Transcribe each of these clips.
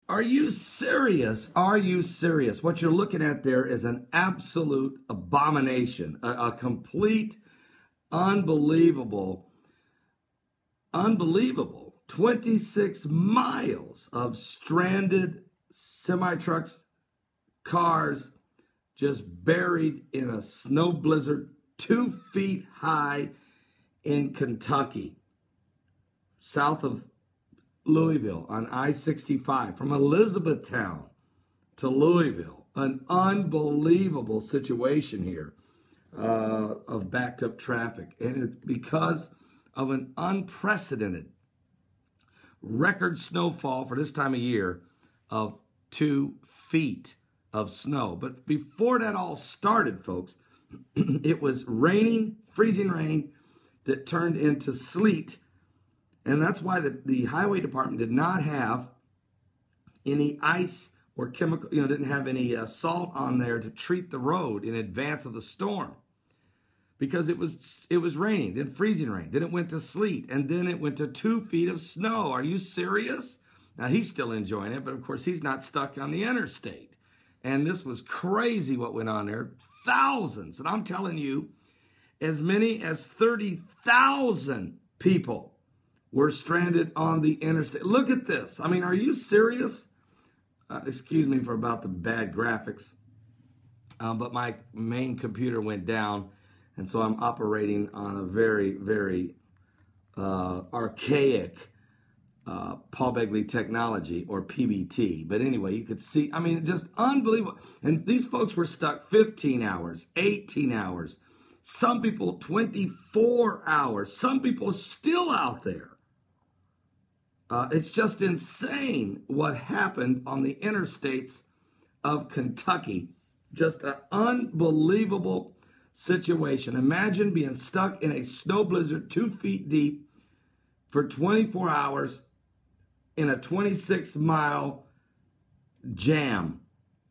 Are you serious? Are you serious? What you're looking at there is an absolute abomination, a complete, unbelievable 26 miles of stranded semi-trucks, cars, just buried in a snow blizzard 2 feet high in Kentucky, south of Louisville on I-65, from Elizabethtown to Louisville. An unbelievable situation here of backed up traffic. And it's because of an unprecedented record snowfall for this time of year of 2 feet of snow. But before that all started, folks, it was raining, freezing rain that turned into sleet. And that's why the highway department did not have any ice or chemical, didn't have any salt on there to treat the road in advance of the storm. Because it was raining, then freezing rain, then it went to sleet, and then it went to 2 feet of snow. Are you serious? Now, he's still enjoying it, but of course, he's not stuck on the interstate. And this was crazy what went on there. Thousands, and I'm telling you, as many as 30,000 people were stranded on the interstate. Look at this. I mean, are you serious? Excuse me for about the bad graphics, but my main computer went down, and so I'm operating on a very, very archaic Paul Begley technology, or PBT. But anyway, you could see, I mean, just unbelievable. And these folks were stuck 15 hours, 18 hours, some people 24 hours, some people still out there. It's just insane what happened on the interstates of Kentucky. Just an unbelievable situation. Imagine being stuck in a snow blizzard 2 feet deep for 24 hours in a 26-mile jam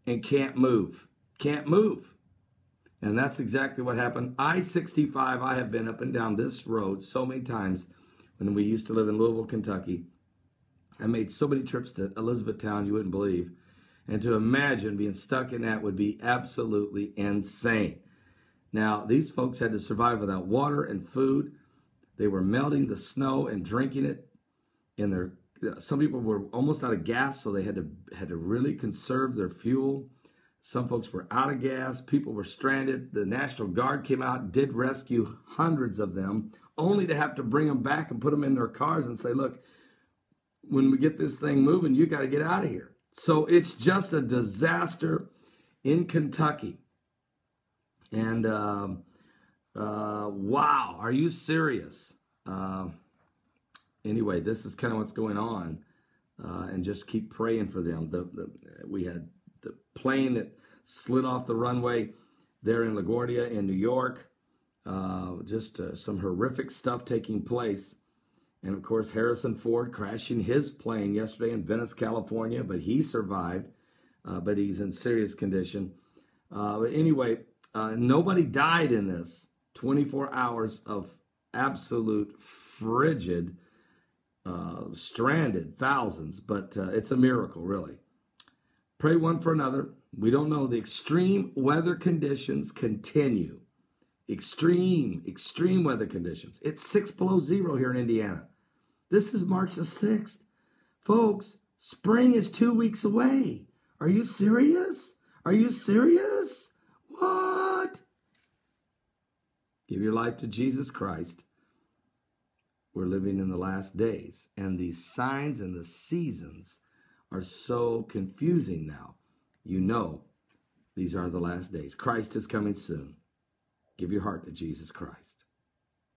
and can't move. Can't move. And that's exactly what happened. I-65, I have been up and down this road so many times when we used to live in Louisville, Kentucky. I made so many trips to Elizabethtown you wouldn't believe. And to imagine being stuck in that would be absolutely insane. Now, these folks had to survive without water and food. They were melting the snow and drinking it. Some people were almost out of gas, so they had to really conserve their fuel. Some folks were out of gas. People were stranded. The National Guard came out, did rescue hundreds of them, only to have to bring them back and put them in their cars and say, look, when we get this thing moving, you got to get out of here. So it's just a disaster in Kentucky. And wow, are you serious? Anyway, this is kind of what's going on, and just keep praying for them. We had the plane that slid off the runway there in LaGuardia in New York. Just some horrific stuff taking place. And of course, Harrison Ford crashing his plane yesterday in Venice, California, but he survived, but he's in serious condition. But anyway, nobody died in this 24 hours of absolute frigid, stranded thousands, but it's a miracle, really. Pray one for another. We don't know. The extreme weather conditions continue. Extreme weather conditions. It's 6 below zero here in Indiana. This is March the 6th. Folks, spring is 2 weeks away. Are you serious? Are you serious? What? Give your life to Jesus Christ. We're living in the last days, and these signs and the seasons are so confusing now. You know these are the last days. Christ is coming soon. Give your heart to Jesus Christ.